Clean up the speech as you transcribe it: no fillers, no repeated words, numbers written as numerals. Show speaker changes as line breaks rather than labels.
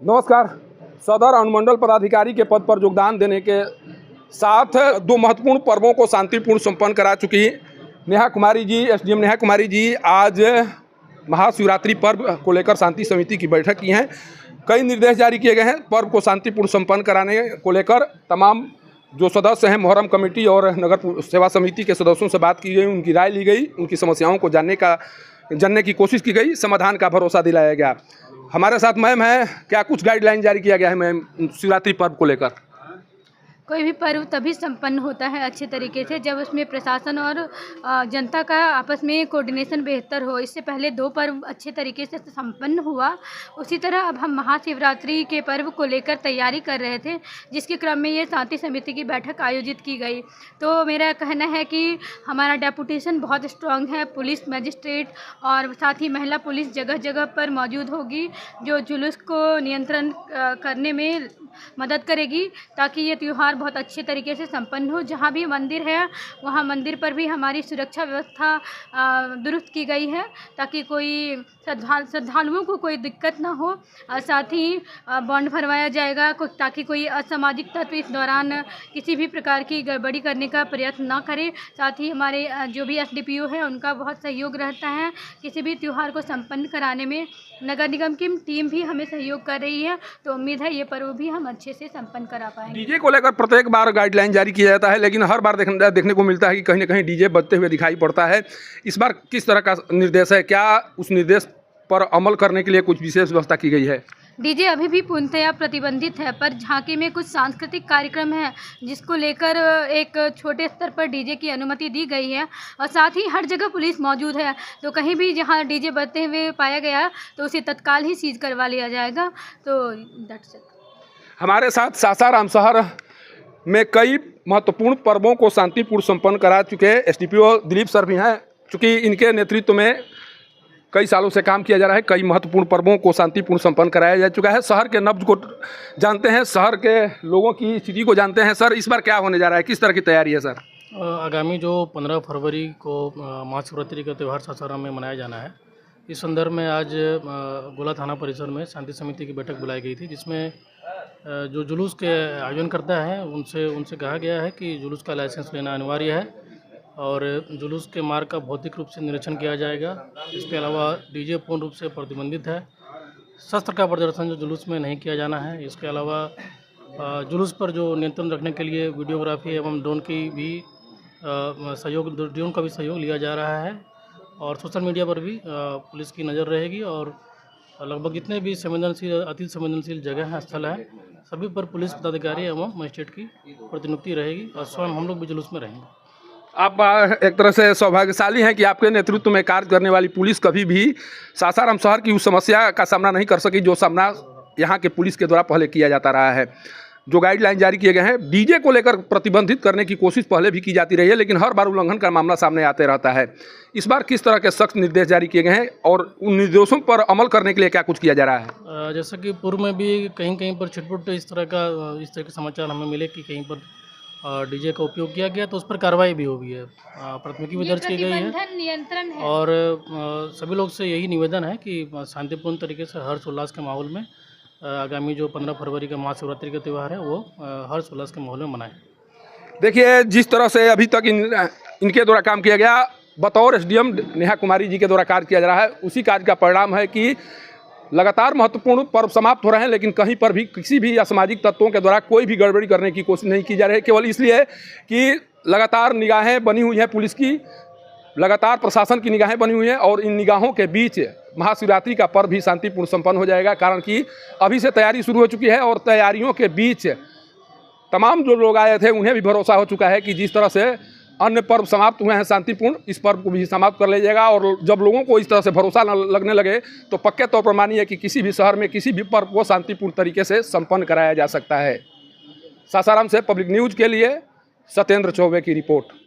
नमस्कार। सदर अनुमंडल पदाधिकारी के पद पर योगदान देने के साथ दो महत्वपूर्ण पर्वों को शांतिपूर्ण संपन्न करा चुकी नेहा कुमारी जी, एसडीएम नेहा कुमारी जी आज महाशिवरात्रि पर्व को लेकर शांति समिति की बैठक की हैं। कई निर्देश जारी किए गए हैं। पर्व को शांतिपूर्ण संपन्न कराने को लेकर तमाम जो सदस्य हैं, मुहर्रम कमेटी और नगर सेवा समिति के सदस्यों से बात की गई, उनकी राय ली गई, उनकी समस्याओं को जानने की कोशिश की गई, समाधान का भरोसा दिलाया गया। हमारे साथ मैम है, क्या कुछ गाइडलाइन जारी किया गया है मैम शिवरात्रि पर्व को लेकर?
कोई भी पर्व तभी संपन्न होता है अच्छे तरीके से जब उसमें प्रशासन और जनता का आपस में कोऑर्डिनेशन बेहतर हो। इससे पहले दो पर्व अच्छे तरीके से संपन्न हुआ, उसी तरह अब हम महाशिवरात्रि के पर्व को लेकर तैयारी कर रहे थे, जिसके क्रम में ये शांति समिति की बैठक आयोजित की गई। तो मेरा कहना है कि हमारा डेपुटेशन बहुत स्ट्रांग है। पुलिस, मजिस्ट्रेट और साथ ही महिला पुलिस जगह जगह पर मौजूद होगी, जो जुलूस को नियंत्रण करने में मदद करेगी ताकि ये त्यौहार बहुत अच्छे तरीके से संपन्न हो। जहाँ भी मंदिर है वहाँ मंदिर पर भी हमारी सुरक्षा व्यवस्था दुरुस्त की गई है ताकि कोई श्रद्धालुओं को कोई दिक्कत ना हो। साथ ही बॉन्ड भरवाया जाएगा ताकि कोई असामाजिक तत्व इस दौरान किसी भी प्रकार की गड़बड़ी करने का प्रयत्न ना करे। साथ ही हमारे जो भी एसडीपीओ है उनका बहुत सहयोग रहता है किसी भी त्यौहार को संपन्न कराने में। नगर निगम की टीम भी हमें सहयोग कर रही है, तो उम्मीद है ये पर्व भी हम अच्छे से संपन्न करा पाएंगे।
डीजे को लेकर प्रत्येक बार गाइडलाइन जारी किया जाता है, लेकिन हर बार देखने को मिलता है कि कहीं ना कहीं डीजे बजते हुए दिखाई पड़ता है। इस बार किस तरह का निर्देश है? क्या उस निर्देश पर अमल करने के लिए कुछ विशेष व्यवस्था की गई है?
डीजे अभी भी पूर्णतया प्रतिबंधित है, पर झांकी में कुछ सांस्कृतिक कार्यक्रम है जिसको लेकर एक छोटे स्तर पर डीजे की अनुमति दी गई है। और साथ ही हर जगह पुलिस मौजूद है, तो कहीं भी जहां डीजे बजते हुए पाया गया तो उसे तत्काल ही सीज करवा लिया जाएगा। तो दैट्स इट। हमारे
साथ सासाराम शहर में कई महत्वपूर्ण पर्वों को शांतिपूर्ण संपन्न करा चुके एसडीपीओ दिलीप सर भी हैं। चूँकि इनके नेतृत्व में कई सालों से काम किया जा रहा है, कई महत्वपूर्ण पर्वों को शांतिपूर्ण संपन्न कराया जा चुका है। शहर के नब्ज को जानते हैं, शहर के लोगों की स्थिति को जानते हैं। सर, इस बार क्या होने जा रहा है, किस तरह की तैयारी है सर?
आगामी जो 15 फरवरी को महाशिवरात्रि का त्यौहार सासाराम में मनाया जाना है, इस संदर्भ में आज गोला थाना परिसर में शांति समिति की बैठक बुलाई गई थी, जिसमें जो जुलूस के आयोजन करता है उनसे कहा गया है कि जुलूस का लाइसेंस लेना अनिवार्य है और जुलूस के मार्ग का भौतिक रूप से निरीक्षण किया जाएगा। इसके अलावा डीजे पूर्ण रूप से प्रतिबंधित है। शस्त्र का प्रदर्शन जो जुलूस में नहीं किया जाना है। इसके अलावा जुलूस पर जो नियंत्रण रखने के लिए वीडियोग्राफी एवं ड्रोन का भी सहयोग लिया जा रहा है और सोशल मीडिया पर भी पुलिस की नज़र रहेगी और लगभग जितने भी अति संवेदनशील जगह हैं, स्थल हैं, सभी पर पुलिस पदाधिकारी एवं मजिस्ट्रेट की प्रतिनियुक्ति रहेगी और स्वयं हम लोग भी जुलूस में रहेंगे।
आप एक तरह से सौभाग्यशाली हैं कि आपके नेतृत्व में कार्य करने वाली पुलिस कभी भी सासाराम शहर की उस समस्या का सामना नहीं कर सकी जो सामना यहाँ के पुलिस के द्वारा पहले किया जाता रहा है। जो गाइडलाइन जारी किए गए हैं, डीजे को लेकर प्रतिबंधित करने की कोशिश पहले भी की जाती रही है, लेकिन हर बार उल्लंघन का मामला सामने आते रहता है। इस बार किस तरह के सख्त निर्देश जारी किए गए हैं और उन निर्देशों पर अमल करने के लिए क्या कुछ किया जा रहा है?
जैसा कि पूर्व में भी कहीं पर छिटपुट इस तरह के समाचार हमें मिले कि कहीं पर डीजे का उपयोग किया गया, तो उस पर कार्रवाई भी हुई है, प्राथमिकी भी दर्ज की गई है। और सभी लोग से यही निवेदन है कि शांतिपूर्ण तरीके से हर्ष उल्लास के माहौल में आगामी जो 15 फरवरी का महाशिवरात्रि का त्यौहार है वो हर्ष उल्लास के माहौल में मनाएं।
देखिए, जिस तरह से अभी तक इनके द्वारा काम किया गया, बतौर एसडीएम नेहा कुमारी जी के द्वारा कार्य किया जा रहा है, उसी कार्य का परिणाम है कि लगातार महत्वपूर्ण पर्व समाप्त हो रहे हैं, लेकिन कहीं पर भी किसी भी असामाजिक तत्वों के द्वारा कोई भी गड़बड़ी करने की कोशिश नहीं की जा रही है। केवल इसलिए कि लगातार निगाहें बनी हुई हैं पुलिस की, लगातार प्रशासन की निगाहें बनी हुई हैं और इन निगाहों के बीच महाशिवरात्रि का पर्व भी शांतिपूर्ण संपन्न हो जाएगा। कारण कि अभी से तैयारी शुरू हो चुकी है और तैयारियों के बीच तमाम जो लोग आए थे उन्हें भी भरोसा हो चुका है कि जिस तरह से अन्य पर्व समाप्त हुए हैं शांतिपूर्ण, इस पर्व को भी समाप्त कर लिया जाएगा। और जब लोगों को इस तरह से भरोसा लगने लगे तो पक्के तौर पर मानिए कि किसी भी शहर में किसी भी पर्व को शांतिपूर्ण तरीके से संपन्न कराया जा सकता है। सासाराम से पब्लिक न्यूज़ के लिए सत्येंद्र चौबे की रिपोर्ट।